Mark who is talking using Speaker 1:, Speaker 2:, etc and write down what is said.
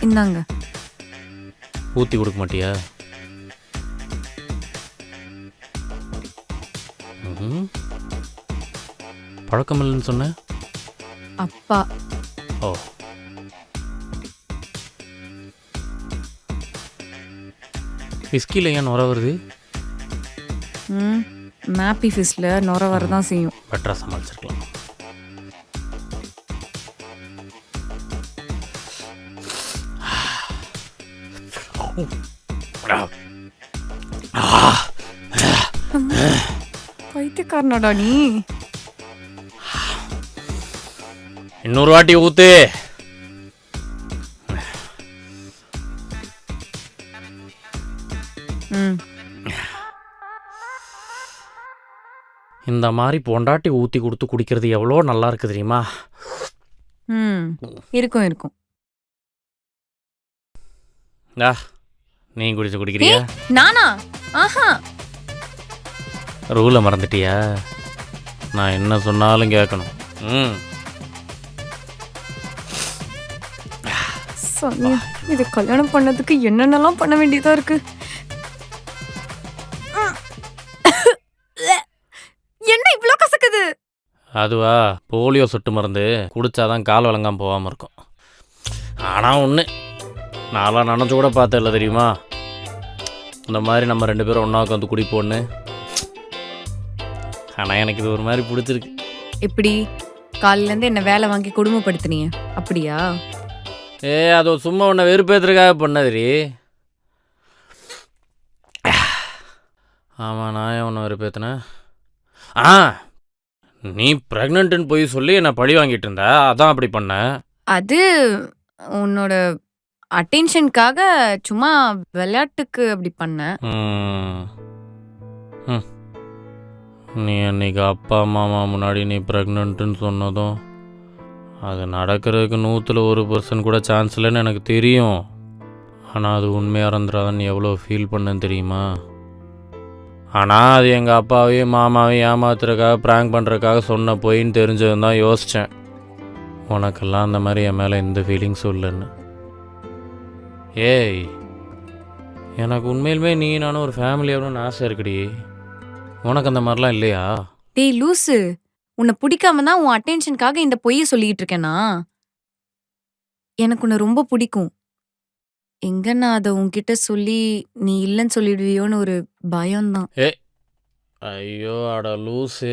Speaker 1: இந்தாங்க.
Speaker 2: ஊற்றி கொடுக்க மாட்டியா? பழக்கம் இல்லைன்னு சொன்ன.
Speaker 1: அப்பா.
Speaker 2: ஓ, விஸ்கியில் ஏன் நுர வருது?
Speaker 1: மேப்பி ஃபிஷ்ல நுர வரதான் செய்யும்.
Speaker 2: பெட்டரா சமாளிச்சிருக்கலாம்.
Speaker 1: பைத்தியக்காரனடா நீ.
Speaker 2: இன்னொரு வாட்டி ஊத்து. இந்த மாதிரி பொண்டாட்டி ஊற்றி கொடுத்து குடிக்கிறது எவ்வளோ நல்லா இருக்கு தெரியுமா?
Speaker 1: இருக்கும் இருக்கும்.
Speaker 2: நீ குடிச்சு குடிக்கிறியா?
Speaker 1: நானா? ஆஹா,
Speaker 2: ரூலை மறந்துட்டியா? நான் என்ன சொன்னாலும் கேட்கணும்.
Speaker 1: சமயம் இது கல்யாணம் பண்ணதுக்கு என்னென்னலாம் பண்ண வேண்டியதா இருக்கு. என்ன இவ்ளோ கசக்குது?
Speaker 2: அதுவா, போலியோ சொட்டு மருந்து குடிச்சாதான் கால் வழங்காமல் போகாமல் இருக்கும். ஆனால் ஒன்று, நான்லாம் நினச்சி கூட பார்த்ததில்ல தெரியுமா, இந்த மாதிரி நம்ம 2 பேரும் ஒன்றா உட்காந்து குடிப்போன்னு. ஆனால் எனக்கு இது ஒரு மாதிரி பிடிச்சிருக்கு.
Speaker 1: எப்படி காலையிலேருந்து என்ன வேலை வாங்கி குடும்பப்படுத்தினீங்க அப்படியா?
Speaker 2: அது சும்மா உன்னை வெறுப்பேற்றுறதுக்காக பண்ணதுரி. ஆமாம், நான் ஏன் உன்னை வெறுப்பேற்றினேன்? நீ ப்ரெக்னென்ட்டுன்னு போய் சொல்லி என்னை பழி வாங்கிட்டு இருந்த, அதான் அப்படி பண்ணேன்.
Speaker 1: அது உன்னோட அட்டென்ஷனுக்காக சும்மா விளையாட்டுக்கு அப்படி பண்ணேன்.
Speaker 2: நீ அன்னைக்கு அப்பா மாமா முன்னாடி நீ ப்ரெக்னென்ட்டுன்னு சொன்னதும் அது நடக்கிறதுக்கு 100% கூட சான்ஸ் இல்லைன்னு எனக்கு தெரியும். ஆனால் அது உண்மையாக இருந்துடாதான் நீ எவ்வளோ ஃபீல் பண்ணேன்னு தெரியுமா? ஆனால் அது எங்கள் அப்பாவையும் மாமாவையும் ஏமாத்துறதுக்காக ப்ராங்க் பண்ணுறதுக்காக சொன்ன பொய்ன்னு தெரிஞ்சதுன்னு தான் யோசித்தேன். உனக்கெல்லாம் அந்த மாதிரி என் மேலே எந்த ஃபீலிங்ஸும் இல்லைன்னு. ஏய், எனக்கு உண்மையிலுமே நீ நானும் ஒரு ஃபேமிலி ஆகணும்னு ஆசை இருக்குடி. உனக்கு அந்த மாதிரிலாம் இல்லையா?
Speaker 1: டேய் லூசு, உன்னை பிடிக்காம தான் உன் அட்டென்ஷனுக்காக இந்த பொய்யை சொல்லிக்கிட்டு இருக்கேனா? எனக்கு உன்னை ரொம்ப பிடிக்கும். எங்க நான் அதை உன்கிட்ட சொல்லி நீ இல்லைன்னு சொல்லிடுவியோன்னு ஒரு பயம்தான்.
Speaker 2: ஐயோ அட லூசு.